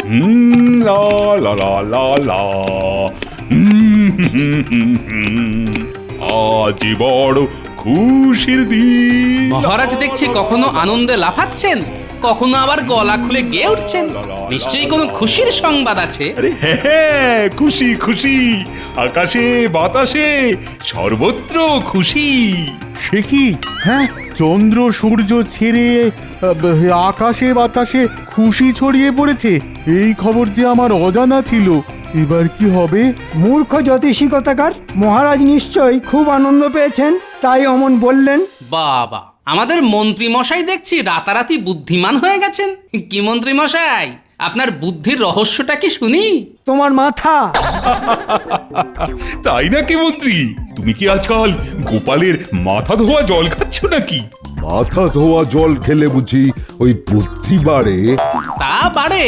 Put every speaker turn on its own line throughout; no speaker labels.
লা লা লা লা লা আজ বড় খুশির দিন।
মহারাজ দেখছি কখনো আনন্দে লাফাচ্ছেন, কখনো আবার গলা খুলে গেয়ে উঠছেন। নিশ্চয়ই কোনো খুশির সংবাদ আছে।
আরে হ্যাঁ, খুশি খুশি, আকাশে বাতাসে সর্বত্র খুশি।
সে কি? হ্যাঁ, চন্দ্র সূর্য ছেড়ে আকাশে বাতাসে খুশি ছড়িয়ে পড়েছে। এই খবর যে আমার অজানা ছিল। এবার কি হবে?
মূর্খ জ্যোতিষী কথাকার, মহারাজ নিশ্চয়ই খুব আনন্দ পেয়েছেন, তাই অমন বললেন।
বাবা, আমাদের মন্ত্রী মশাই দেখছি রাতারাতি বুদ্ধিমান হয়ে গেছেন। কি মন্ত্রী মশাই, আপনার বুদ্ধির রহস্যটা কি শুনি?
তোমার মাথা।
তাই নাকি মন্ত্রী? তুমি কি আজকাল গোপালের মাথা ধোয়া জল খাচ্ছ নাকি?
মাথা ধোয়া জল খেলে বুঝি ওই বুদ্ধি বাড়ে?
তা বাড়ে,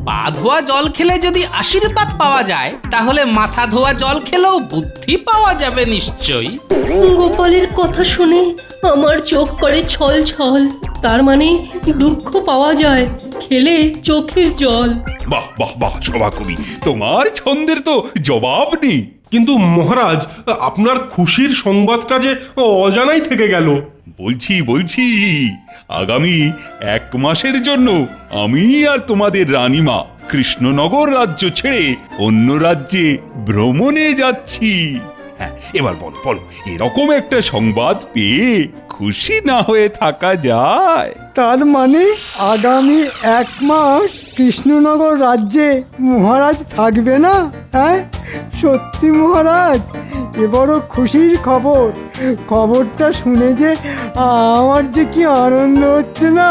পা ধোয়া জল খেলে যদি আশীর্বাদ পাওয়া যায়, তাহলে মাথা ধোয়া জল খেলেও বুদ্ধি পাওয়া যাবে নিশ্চয়ই।
গোপালের কথা শুনে আমার চোখ করে ছল ছল। তার মানে দুঃখ পাওয়া যায় খেলে চোখের জল।
বাহ বাহ বাহ সভাকবি, তোমার ছন্দের তো জবাব নেই।
কিন্তু মহারাজ, আপনার খুশির সংবাদটা যে অজানাই থেকে গেল।
বলছি আগামী 1 মাসের জন্য আমি আর তোমাদের রানীমা কৃষ্ণনগর রাজ্য ছেড়ে অন্য রাজ্যে ভ্রমণে যাচ্ছি। হ্যাঁ, এবার বলো বলো, এরকম একটা সংবাদ পেয়ে খুশি না হয়ে থাকা যায়?
তার মানে আগামী 1 মাস কৃষ্ণনগর রাজ্যে মহারাজ থাকবে না? হ্যাঁ, সত্যি মহারাজ, এ বড় খুশির খবর। খবরটা শুনে যে আমার যে কি আনন্দ হচ্ছে না।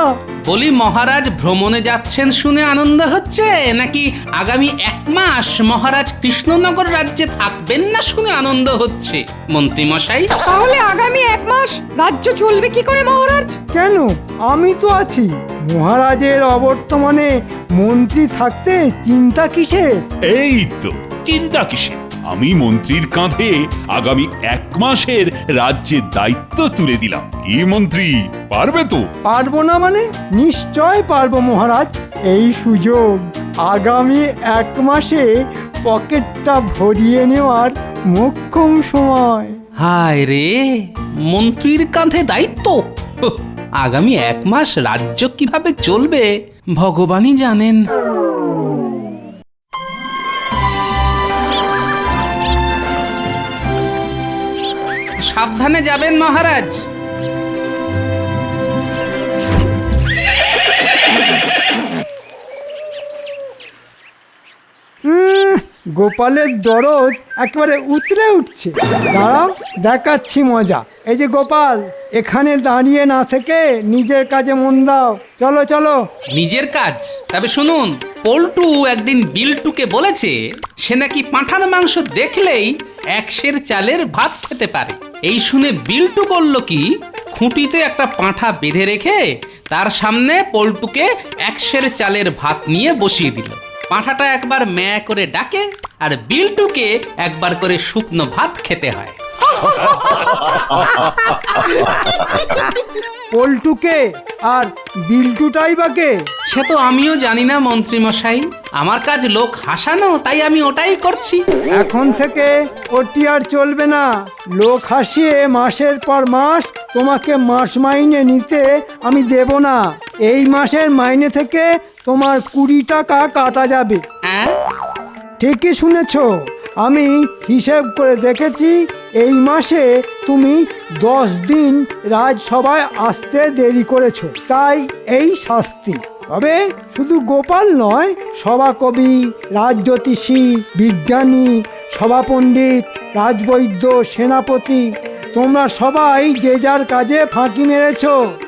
বলি, মহারাজ ভ্রমণে যাচ্ছেন শুনে আনন্দ হচ্ছে, নাকি আগামী 1 মাস মহারাজ কৃষ্ণনগর রাজ্যে থাকবেন না শুনে আনন্দ হচ্ছে মন্ত্রী মশাই?
তাহলে আগামী 1 মাস রাজ্য চলবে কি করে মহারাজ?
কেন, আমি তো আছি। মহারাজের অবর্তমানে মন্ত্রী থাকতে চিন্তা কিসের?
এই তো, চিন্তা কিসের? আমি মন্ত্রীর কাঁধে আগামী 1 মাসের রাজ্যের দায়িত্ব তুলে দিলাম। কি মন্ত্রী, পারবে তো?
পারবো না মানে? নিশ্চয় পারবো মহারাজ। এই সুযোগ আগামী 1 মাসে পকেটটা ভরিয়ে নেওয়ার মোক্ষম সময়।
হায় রে, মন্ত্রীর কাঁধে দায়িত্ব! হুঁ, আগামী 1 মাস রাজ্য কিভাবে চলবে ভগবানই জানেন। সাবধানে যাবেন মহারাজ।
গোপালের দরদ একেবারে উতলে উঠছে। দাঁড়াও, দেখাচ্ছি মজা। এই যে গোপাল, এখানে দাঁড়িয়ে না থেকে নিজের কাজে মন দাও। চলো চলো।
নিজের কাজ? তবে শুনুন, পল্টু একদিন বিল্টুকে বলেছে সে নাকি পাঁঠার মাংস দেখলেই 1 সের চালের ভাত খেতে পারে। এই শুনে বিল্টু বলল কি, খুঁটিতে একটা পাঁঠা বেঁধে রেখে তার সামনে পল্টুকে 1 সের চালের ভাত নিয়ে বসিয়ে দিল। পাঁঠাটা একবার ম্যাঁ করে ডাকে, আর বিল্টুকে একবার করে শুকনো ভাত খেতে হয়।
পল্টুকে আর বিল্টুটাই বাকে?
সে তো আমিও জানি না মন্ত্রী মশাই, আমার কাজ লোক হাসানো, তাই আমি ওটাই করছি।
এখন থেকে ওটি আর চলবে না। লোক হাসিয়ে মাসের পর মাস তোমাকে মাস মাইনে নিতে আমি দেব না। এই মাসের মাইনে থেকে তোমার 20 টাকা কাটা যাবে।
হ্যাঁ,
ঠিকই শুনেছ। আমি হিসেব করে দেখেছি, এই মাসে তুমি 10 দিন রাজসভায় আসতে দেরি করেছো, তাই এই শাস্তি। তবে শুধু গোপাল নয়, সভাকবি, রাজজ্যোতিষী, বিজ্ঞানী, সভাপণ্ডিত, রাজবৈদ্য, সেনাপতি, তোমরা সবাই যে যার কাজে ফাঁকি মেরেছ,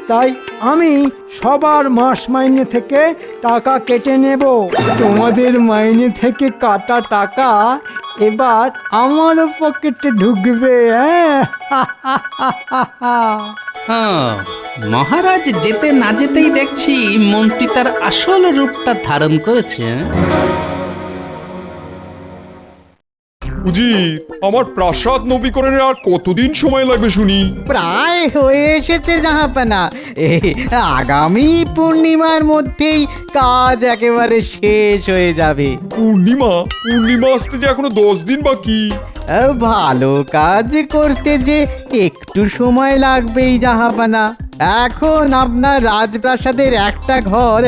তাই আমি সবার মাস মাইনে থেকে টাকা কেটে নেব। তোমাদের মাইনে থেকে কাটা টাকা এবার আমার পকেটে ঢুকবে।
হ্যাঁ, মহারাজ যেতে না যেতেই দেখছি মন্ত্রী তার আসল রূপটা ধারণ করেছে।
উজির, আমার প্রাসাদ নবীকরণে আর কতদিন সময় লাগবে শুনি?
প্রায় হয়ে এসেছে জাহাপানা। এই আগামী পূর্ণিমার মধ্যেই কাজ একেবারে শেষ হয়ে যাবে।
পূর্ণিমা আসতে যে এখনো 10 দিন বাকি।
ভালো কাজ করতে যে একটু সময় লাগবেই জাহাপানা। এখন আপনার রাজপ্রাসাদের একটা ঘর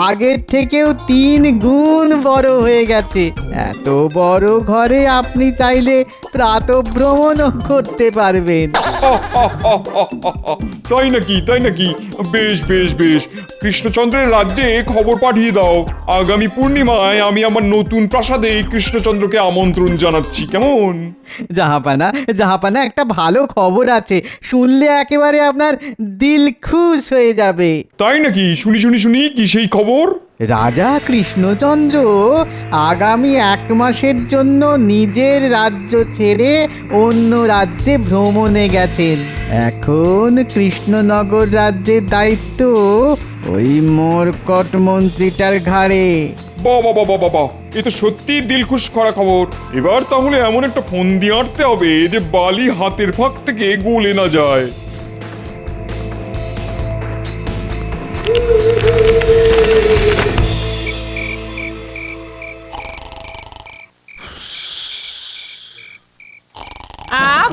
আগের থেকেও 3 গুণ বড় হয়ে গেছে। এত বড় ঘরে আপনি চাইলে প্রাতঃভ্রমণও করতে পারবেন।
তাই নাকি? বেশ বেশ বেশ, কৃষ্ণচন্দ্রের রাজ্যে খবর পাঠিয়ে দাও। আগামী পূর্ণিমায় আমি আমার নতুন প্রাসাদে কৃষ্ণচন্দ্রকে আমন্ত্রণ জানাচ্ছি, কেমন?
জাহাপানা একটা ভালো খবর আছে, শুনলে একেবারে আপনার দিল খুশ হয়ে যাবে।
তাই নাকি? শুনি কি সেই খবর?
রাজা কৃষ্ণচন্দ্র আগামী 1 মাসের জন্য নিজের রাজ্য ছেড়ে অন্য রাজ্যে ভ্রমণে গেছেন। এখন কৃষ্ণনগর রাজ্যের দায়িত্ব ওই মোরকট মন্ত্রীটার ঘাড়ে।
বাবা, এ তো সত্যি দিলখুশ করা খবর। এবার তাহলে এমন একটা ফোন দিয়ে আঁটতে হবে যে বালি হাতের ফাঁক থেকে গলে না যায়।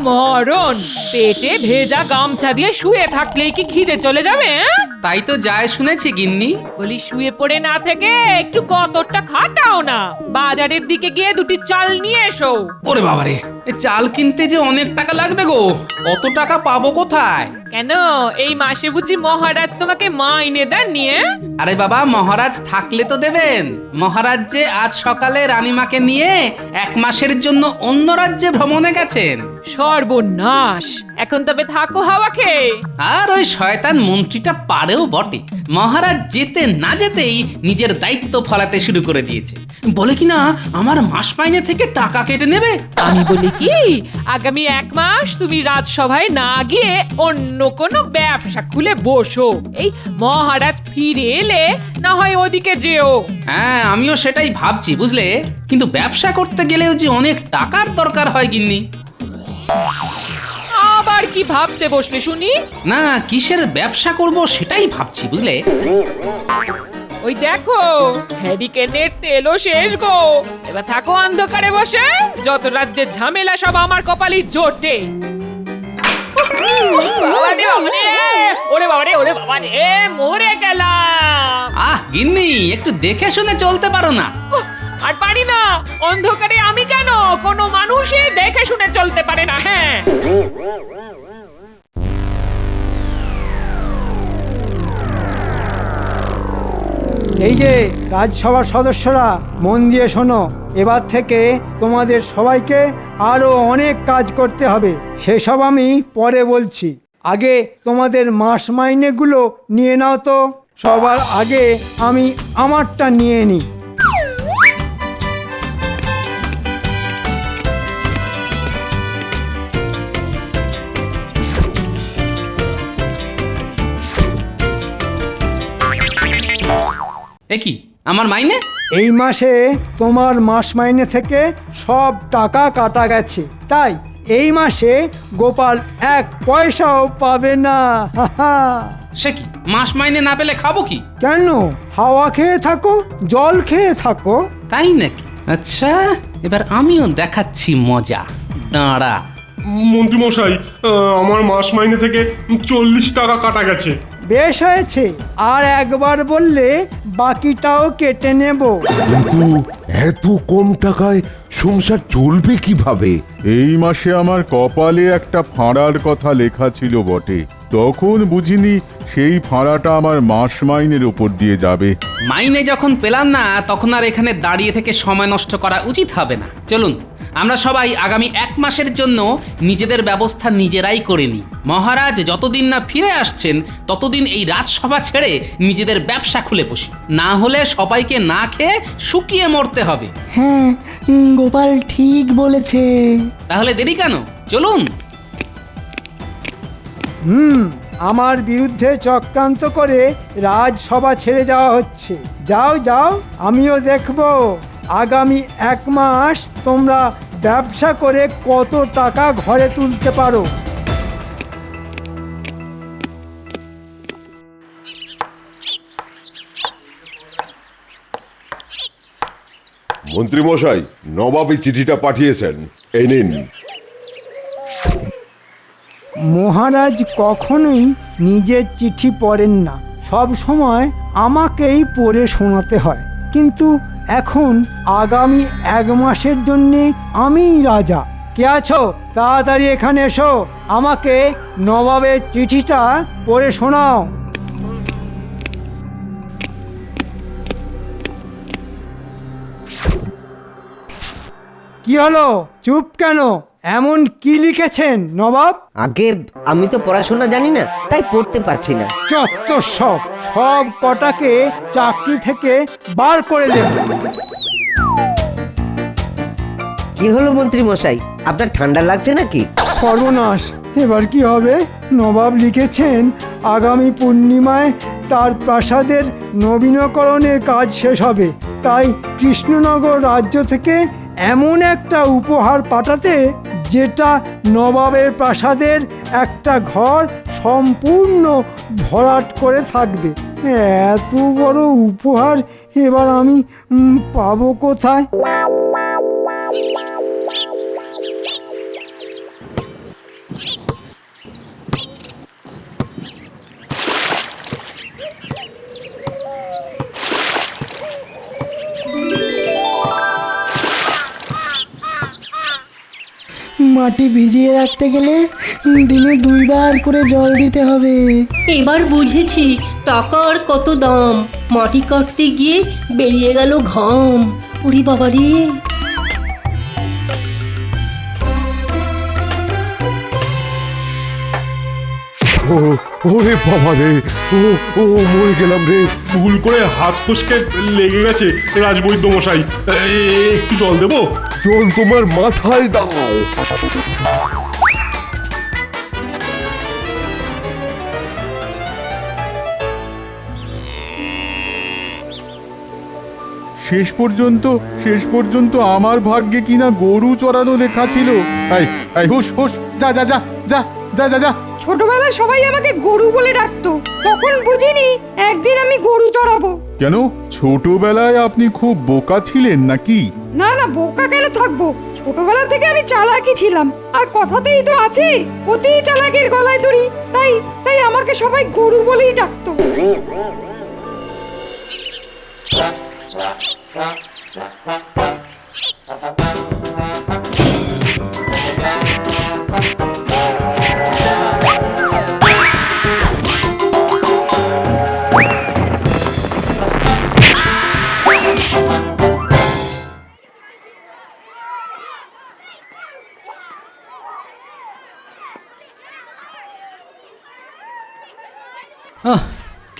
মরণ, পেটে ভেজা গামছা দিয়ে শুয়ে থাকলেই কি খিদে চলে যাবে?
তাই তো যায় শুনেছি গিন্নি।
বলি শুয়ে পড়ে না থেকে একটু গতরটা খাটাও না, বাজারের দিকে গিয়ে 2টি চাল নিয়ে এসো।
ওরে বাবারে, এ চাল কিনতে যে অনেক টাকা লাগবে গো। অত টাকা পাবো কোথায়?
কেন, এই মাসে বুঝি মহারাজ তোমাকে মাইনে দেননি?
আরে বাবা, মহারাজ থাকলে তো দেবেন। মহারাজ যে আজ সকালে রানীমাকে নিয়ে 1 মাসের জন্য অন্য রাজ্যে ভ্রমণে গেছেন।
সর্বনাশ, এখন তবে থাকো হাওয়া খেয়ে।
আর ওই শয়তান মন্ত্রীটা পারেও বটে। মহারাজ যেতে না যেতেই নিজের দায়িত্ব ফলাতে শুরু করে দিয়েছে। বলে কিনা আমার মাস মাইনে থেকে টাকা কেটে নেবে।
আমি বলি কি, আগামী 1 মাস তুমি রাজসভায় না গিয়ে অন্য কোনো ব্যবসা খুলে বসো। এই মহারাজ ফিরে এলে না হয় ওদিকে যেও।
হ্যাঁ, আমিও সেটাই ভাবছি বুঝলে, কিন্তু ব্যবসা করতে গেলেও যে অনেক টাকার দরকার হয় গিন্নি।
আবার কি ভাবতে বসলে শুনি?
না, কিসের ব্যবসা করব সেটাই ভাবছি বুঝলে।
ওই দেখো, হ্যারিকেনের তেলও শেষ গো। এবার থাকো অন্ধকারে বসে, যত রাজ্যের ঝামেলা সব আমার কপালে জোটে। ওরে বাবারে, মরে গেলাম।
গিন্নি, একটু দেখে শুনে চলতে পারো না?
আর পারি না, অন্ধকারে আমি কেন, কোনো মানুষই দেখে শুনে চলতে পারে না। হ্যাঁ,
এই যে রাজসভার সদস্যরা, মন দিয়ে শোনো। এবার থেকে তোমাদের সবাইকে আরো অনেক কাজ করতে হবে, সেসব আমি পরে বলছি। আগে তোমাদের মাস মাইনেগুলো নিয়ে নাও তো। সবার আগে আমি আমারটা নিয়ে নিই।
কি আমার মাইনে?
এই মাসে তোমার মাস মাইনে থেকে সব টাকা কাটা গেছে, তাই এই মাসে গোপাল 1 পয়সাও পাবে না।
সে কি, মাস মাইনে না পেলে খাবো কি?
কেন, হাওয়া খেয়ে থাকো, জল খেয়ে থাকো।
তাই নাকি? আচ্ছা, এবার আমিও দেখাচ্ছি মজা, দাঁড়া।
মন্ত্রী মশাই, আমার মাস মাইনে থেকে 40 টাকা কাটা গেছে।
বেশ হয়েছে, আর একবার বললে বাকিটাও কেটে নেব।
কিন্তু এত কম টাকায় সংসার চলবে কিভাবে?
এই মাসে আমার কপালে একটা ফাঁড়ার কথা লেখা ছিল বটে, তখন বুঝিনি সেই ফাঁড়াটা আমার মাস মাইনের উপর দিয়ে যাবে।
মাইনে যখন পেলাম না, তখন আর এখানে দাঁড়িয়ে থেকে সময় নষ্ট করা উচিত হবে না। চলুন, আমরা সবাই আগামী 1 মাসের জন্য নিজেদের ব্যবস্থা নিজেরাই করে নিই। মহারাজ যতদিন না ফিরে আসছেন, ততদিন এই রাজসভা ছেড়ে নিজেদের ব্যবসা খুলে বসি, না হলে সবাইকে না খেয়ে শুকিয়ে মরতে হবে।
হ্যাঁ, গোপাল ঠিক বলেছে।
তাহলে দেরি কেন, চলুন।
আমার বিরুদ্ধে চক্রান্ত করে রাজসভা ছেড়ে যাওয়া হচ্ছে। যাও যাও, আমিও দেখব আগামী 1 মাস তোমরা ব্যবসা করে কত টাকা ঘরে তুলতে পারো।
মন্ত্রী মশাই, নবাবী চিঠিটা পাঠিয়েছেন, এই নিন।
মহারাজ কখনোই নিজের চিঠি পড়েন না, সব সময় আমাকেই পড়ে শোনাতে হয়। কিন্তু এখন আগামী 1 মাসের জন্যে আমিই রাজা। কে আছো? তাড়াতাড়ি এখানে এসো, আমাকে নবাবের চিঠিটা পড়ে শোনাও। কি হলো, চুপ কেন? এমন কি লিখেছেন নবাব?
আগে আমি তো পড়াশোনা জানি না, তাই পড়তে পারছি না।
চত্ব সব কটাকে চাকরি থেকে বার করে দেব।
কি হলো মন্ত্রী মশাই, আপনার ঠান্ডা লাগছে নাকি?
সর্বনাশ, এবার কি হবে? নবাব লিখেছেন আগামী পূর্ণিমায় তার প্রাসাদের নবীনকরণের কাজ শেষ হবে, তাই কৃষ্ণনগর রাজ্য থেকে এমন একটা উপহার পাঠাতে যেটা নবাবের প্রাসাদের একটা ঘর সম্পূর্ণ ভরাট করে থাকবে। এত বড় উপহার এবার আমি পাবো কোথায়?
মাটি ভিজিয়ে রাখতে গেলে দিনে 2 বার করে জল দিতে হবে।
এবার বুঝেছি টাকার কত দাম। মাটি কাটতে গিয়ে বেরিয়ে গেল ঘাম। ওরে বাবা রে!
ওরে বাবা রে, ও মরে গেলাম রে।
ভুল করে হাত ফসকে লেগে গেছে রাজবৈদ্য মশাই। একটু জল দেবো?
জল তোমার মাথায় দাও।
শেষ পর্যন্ত আমার ভাগ্যে কিনা গরু চড়ানো লেখা ছিল। এই হুশ হুশ, যা যা যা যা যা যা যা।
ছোটবেলায় সবাই আমাকে গরু বলে ডাকতো, তখন বুঝিনি একদিন আমি গরু চড়াবো।
কেন, ছোটবেলায় আপনি খুব বোকা ছিলেন নাকি?
না না, বোকা কেন থাকবো, ছোটবেলা থেকে আমি চালাকি ছিলাম। আর কথাতেই তো আছে, অতি চালাকের গলায় দড়ি। তাই তাই আমাকে সবাই গরু বলেই ডাকতো।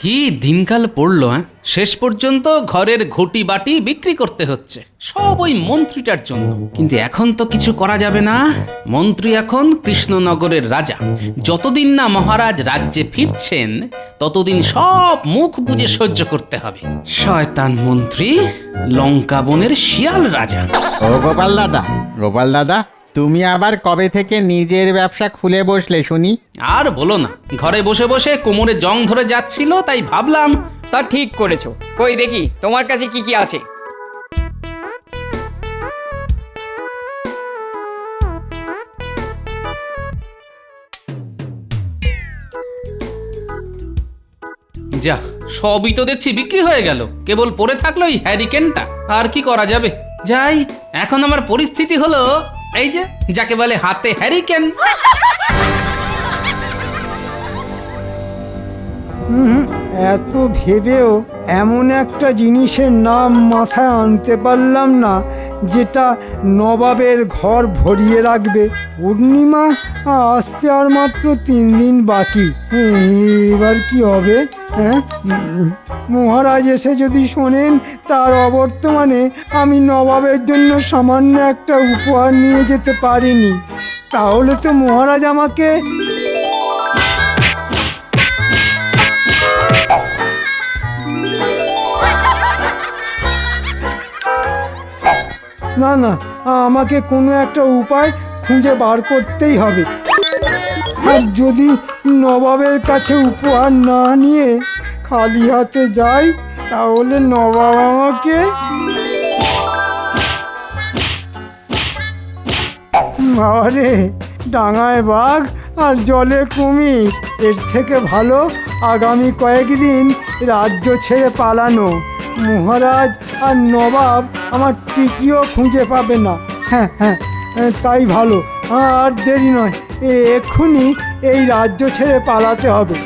কি দিনকাল পড়লো, হ্যাঁ? শেষ পর্যন্ত ঘরের ঘটি বাটি বিক্রি করতে হচ্ছে, সব ওই মন্ত্রীটার জন্য। কিন্তু এখন তো কিছু করা যাবে না, মন্ত্রী এখন কৃষ্ণনগরের রাজা। যতদিন না মহারাজ রাজ্যে ফিরছেন ততদিন সব মুখ বুজে সহ্য করতে হবে। শয়তান মন্ত্রী, লঙ্কা বনের শিয়াল রাজা।
ও গোপাল দাদা, তুমি আবার কবে থেকে নিজের ব্যবসা খুলে বসলে শুনি?
আর বলো না, ঘরে বসে বসে কোমরে জং ধরে যাচ্ছিল, তাই ভাবলাম।
তা ঠিক করেছো। কই দেখি তোমার কাছে কি কি আছে।
যা, সবই তো দেখছি বিক্রি হয়ে গেল, কেবল পড়ে থাকলো এই হ্যারিকেনটা। আর কি করা যাবে, যাই। এখন আমার পরিস্থিতি হলো এই যে, যাকে বলে হাতে হ্যারিকেন।
এত ভেবেও এমন একটা জিনিসের নাম মাথায় আনতে পারলাম না যেটা নবাবের ঘর ভরিয়ে রাখবে। পূর্ণিমা আসতে আর মাত্র 3 দিন বাকি। এবার কি হবে? হ্যাঁ, মহারাজ এসে যদি শোনেন তার অবর্তমানে আমি নবাবের জন্য সামান্য একটা উপহার নিয়ে যেতে পারিনি, তাহলে তো মহারাজ আমাকে না না, আমাকে কোনো একটা উপায় খুঁজে বার করতেই হবে। আর যদি নবাবের কাছে উপহার না নিয়ে খালি হাতে যাই, তাহলে নবাব আমাকে বাবারে, ডাঙায় বাঘ আর জলে কুমির, এর থেকে ভালো আগামী কয়েকদিন রাজ্য ছেড়ে পালানো। মহারাজ আর নবাব আমার টিকিও খুঁজে পাবে না। হ্যাঁ হ্যাঁ, তাই ভালো। আর দেরি নয়, এক্ষুনি এই রাজ্য ছেড়ে পালাতে হবে।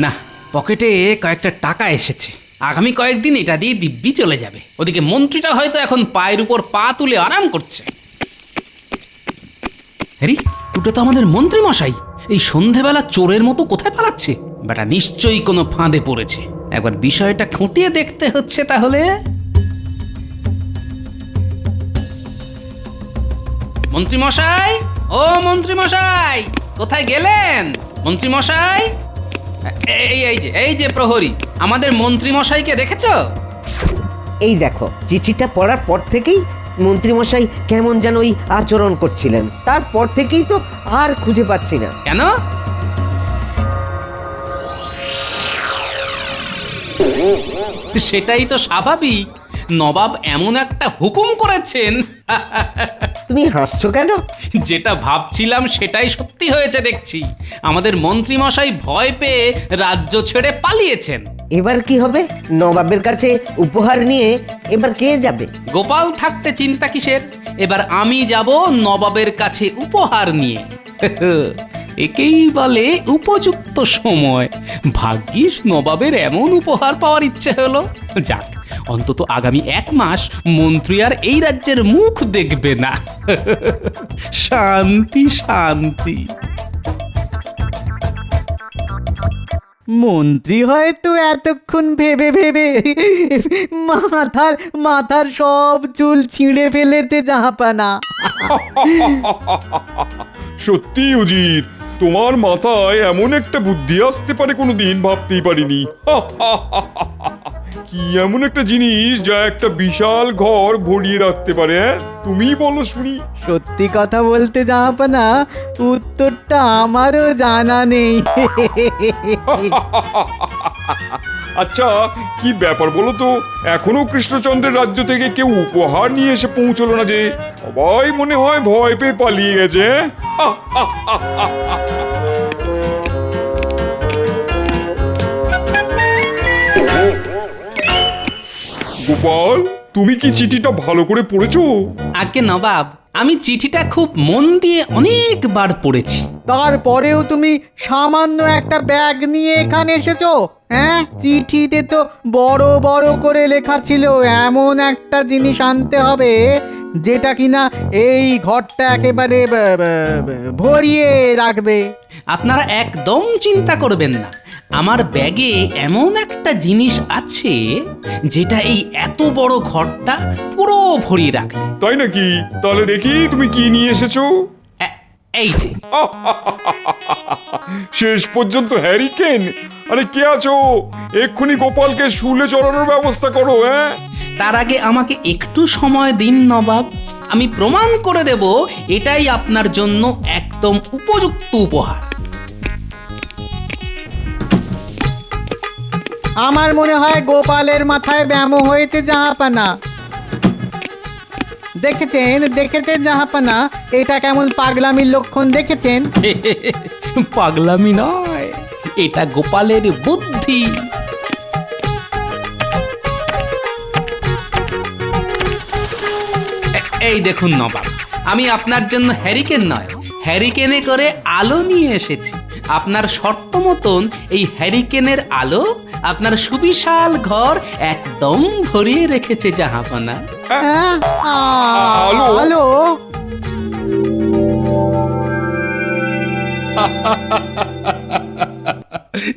না, পকেটে কয়েকটা টাকা এসেছে। আগামী কয়েকদিন এটা দিয়ে দিব্যি চলে যাবে। ওদিকে মন্ত্রীটা হয়তো এখন পায়ের উপর পা তুলে আরাম করছে। আরে, ওটা তো আমাদের মন্ত্রী মশাই। এই সন্ধেবেলা চোরের মতো কোথায় পালাচ্ছে? বেটা নিশ্চয়ই কোনো ফাঁদে পড়েছে। একবার বিষয়টা খুঁটিয়ে দেখতে হচ্ছে তাহলে। মন্ত্রী মশাই, ও মন্ত্রী মশাই, কোথায় গেলেন? মন্ত্রী মশাই, এই যে প্রহরী, আমাদের মন্ত্রী মশাইকে দেখেছো?
এই দেখো, চিঠিটা পড়ার পর থেকেই মন্ত্রীমশাই কেমন যেন ওই আচরণ করছিলেন, তারপর থেকেই তো আর খুঁজে পাচ্ছি না।
কেন? সেটাই তো স্বাভাবিক। নবাব এমন একটা হুকুম করেছেন।
তুমি হাসছো কেন?
যেটা ভাবছিলাম সেটাই সত্যি হয়েছে দেখছি। আমাদের মন্ত্রী মশাই ভয় পেয়ে রাজ্য ছেড়ে পালিয়েছেন।
এবার কি হবে? নবাবের কাছে উপহার নিয়ে এবার কে যাবে?
গোপাল থাকতে চিন্তা কিসের? এবার আমি যাব নবাবের কাছে উপহার নিয়ে। একেই বলে উপযুক্ত সময়। ভাগ্যিস নবাবের এমন উপহার পাওয়ার ইচ্ছে হলো। যাক, অন্তত আগামী 1 মাস মন্ত্রী আর এই রাজ্যের মুখ দেখবে না। শান্তি শান্তি।
মন্ত্রী হয়তো এতক্ষণ ভেবে ভেবে মাথার সব চুল ছিঁড়ে ফেলেছে জাহাপানা।
সত্যি উজির, তোমার মাথায় এমন একটা বুদ্ধি আসতে পারে কোনোদিন ভাবতেই পারিনি। কি এমন একটা জিনিস যা একটা বিশাল ঘর ভরিয়ে রাখতে পারে? তুমি বলো শুনি।
সত্যি কথা বলতে জাহাপানা, উত্তরটা আমারও জানা নেই।
আচ্ছা, কি ব্যাপার বলো তো? এখনো কৃষ্ণচন্দ্রের রাজ্য থেকে কেউ উপহার নিয়ে এসে পৌঁছলো না যে? সবাই মনে হয় ভয় পেয়ে পালিয়ে গেছে। গোপাল, তুমি কি চিঠিটা ভালো করে পড়েছো?
আগে নবাব, আমি চিঠিটা খুব মন দিয়ে অনেকবার পড়েছি।
তারপরেও তুমি সামান্য একটা ব্যাগ নিয়ে এখানে এসেছো? হ্যাঁ, চিঠিতে তো বড় বড় করে লেখা ছিল এমন একটা জিনিস আনতে হবে যেটা কিনা এই ঘরটা একেবারে ভরিয়ে রাখবে।
আপনারা একদম চিন্তা করবেন না। আমার ব্যাগে এমন একটা জিনিস আছে যেটা এই এত বড় ঘরটা পুরো ভরিয়ে রাখবে।
তাই নাকি? তাহলে দেখি তুমি কি নিয়ে এসেছো।
এই যে।
শেষ পর্যন্ত হ্যারিকেন? আরে কে আছো? এক্ষুনি গোপালকে শুলে চড়ানোর ব্যবস্থা করো। হ্যাঁ,
তার আগে আমাকে একটু সময় দিন নবাব। আমি প্রমাণ করে দেব এটাই আপনার জন্য একদম উপযুক্ত উপহার।
আমার মনে হয় গোপালের মাথায় ব্যামো হয়েছে জাহাপানা। দেখেছেন জাহাপানা, এটা কেমন পাগলামির লক্ষণ দেখেছেন?
পাগলামি নয়, এটা গোপালের বুদ্ধি। এই দেখুন নবাব, আমি আপনার জন্য হ্যারিকেন নয়, হ্যারিকেনে করে আলো নিয়ে এসেছি। আপনার শর্ত মতন এই হ্যারিকেনের আলো আপনার সুবিশাল ঘর একদম ভরিয়ে রেখেছে জাহাপনা।
আলো?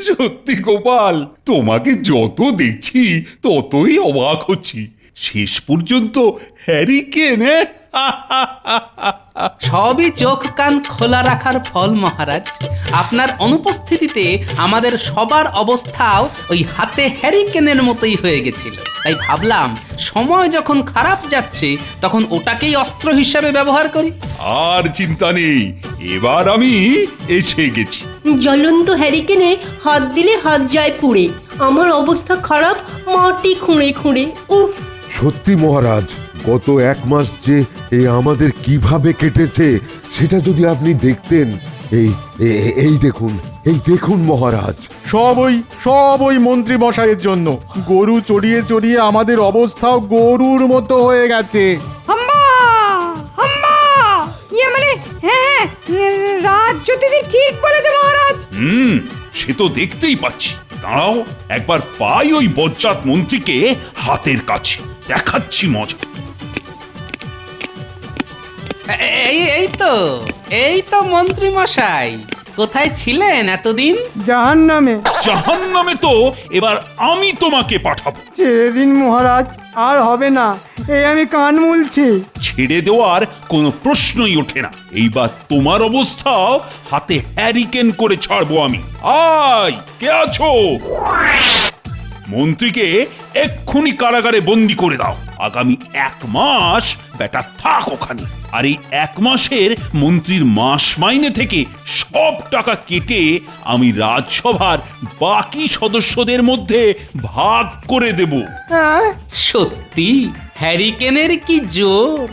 সত্যি গোপাল, তোমাকে যত দেখছি ততই অবাক হচ্ছি। শেষ পর্যন্ত হ্যারিকেন।
সবই চোখ কান খোলা রাখার ফল মহারাজ। আপনার অনুপস্থিতিতে আমাদের সবার অবস্থাও ওই হাতে হ্যারিকেনের মতোই হয়ে গেছিল। তাই ভাবলাম সময় যখন খারাপ যাচ্ছে তখন ওটাকেই অস্ত্র হিসাবে ব্যবহার করি।
আর চিন্তা নেই, এবার আমি এসে গেছি।
জ্বলন্ত হ্যারিকেনে হাত দিলে হাত যায় পুড়ে। আমার অবস্থা খারাপ, মাটি খুঁড়ে খুঁড়ে। উফ!
সত্যি মহারাজ, গত 1 মাস যে আমাদের কিভাবে কেটেছে সেটা যদি আপনি দেখতেন। এই দেখুন মহারাজ।
সব ওই মন্ত্রী মশাইয়ের জন্য। গরু চড়িয়ে চড়িয়ে আমাদের অবস্থাও গরুর মতো হয়ে গেছে।
হাম্বা হাম্বা ইয়ে মানে হ্যাঁ রাজ জ্যোতিষী ঠিক বলেছে মহারাজ।
সে তো দেখতেই পাচ্ছি। দাঁড়াও, একবার পাই ওই বজ্জাত মন্ত্রীকে হাতের কাছে, দেখাচ্ছি মজা।
এই তো মন্ত্রী মশাই, কোথায় ছিলেন এতদিন?
জাহান্নামে।
জাহান্নামে তো এবার আমি তোমাকে পাঠাবো।
ছেড়ে দিন মহারাজ, আর হবে না। এই আমি কান মুলছি।
ছেড়ে দেওয়ার কোনো প্রশ্নই ওঠে না। এইবার তোমার অবস্থাও হাতে হ্যারিকেন করে ছাড়বো আমি। আয়, কে আছো? মন্ত্রীকে এক্ষুনি কারাগারে বন্দি করে দাও। আগামী 1 মাস বেটা থাক ওখানে। আর এই 1 মাসের মন্ত্রীর মাস মাইনে থেকে সব টাকা কেটে আমি রাজসভার বাকি সদস্যদের মধ্যে ভাগ করে দেব।
হ্যাঁ,
সত্যি হ্যারিকেনের কি জোর!